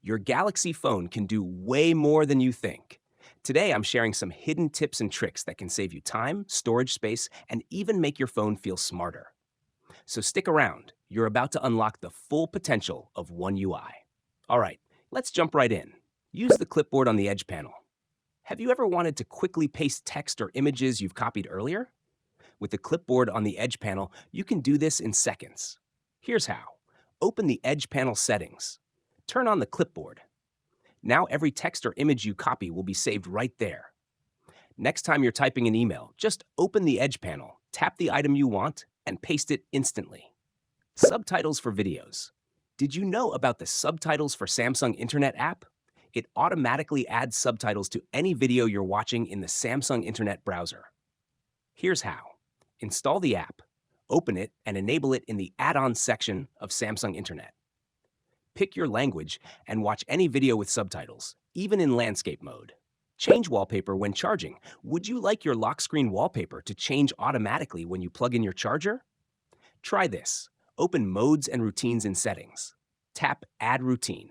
Your Galaxy phone can do way more than you think. Today, I'm sharing some hidden tips and tricks that can save you time, storage space, and even make your phone feel smarter. So stick around. You're about to unlock the full potential of One UI. All right, let's jump right in. Use the clipboard on the Edge panel. Have you ever wanted to quickly paste text or images you've copied earlier? With the clipboard on the Edge panel, you can do this in seconds. Here's how. Open the Edge panel settings. Turn on the clipboard. Now every text or image you copy will be saved right there. Next time you're typing an email, just open the Edge panel, tap the item you want, and paste it instantly. Subtitles for videos. Did you know about the Subtitles for Samsung Internet app? It automatically adds subtitles to any video you're watching in the Samsung Internet browser. Here's how. Install the app, open it, and enable it in the Add-ons section of Samsung Internet. Pick your language and watch any video with subtitles, even in landscape mode. Change wallpaper when charging. Would you like your lock screen wallpaper to change automatically when you plug in your charger? Try this. Open Modes and Routines in Settings. Tap Add Routine.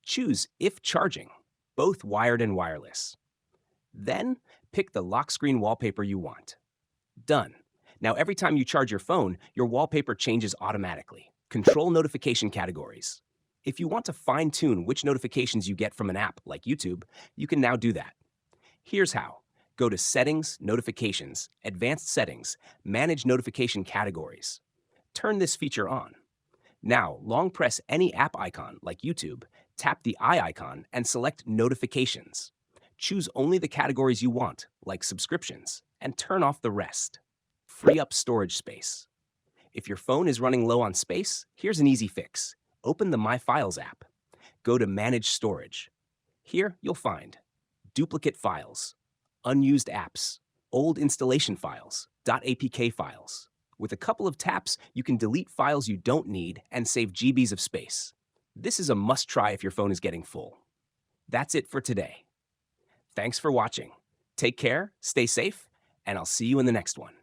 Choose If Charging, both wired and wireless. Then, pick the lock screen wallpaper you want. Done. Now every time you charge your phone, your wallpaper changes automatically. Control notification categories. If you want to fine-tune which notifications you get from an app like YouTube, you can now do that. Here's how. Go to Settings, Notifications, Advanced Settings, Manage Notification Categories. Turn this feature on. Now, long press any app icon like YouTube, tap the eye icon, and select Notifications. Choose only the categories you want, like subscriptions, and turn off the rest. Free up storage space. If your phone is running low on space, here's an easy fix. Open the My Files app. Go to Manage Storage. Here, you'll find duplicate files, unused apps, old installation files, .apk files. With a couple of taps, you can delete files you don't need and save GBs of space. This is a must-try if your phone is getting full. That's it for today. Thanks for watching. Take care, stay safe, and I'll see you in the next one.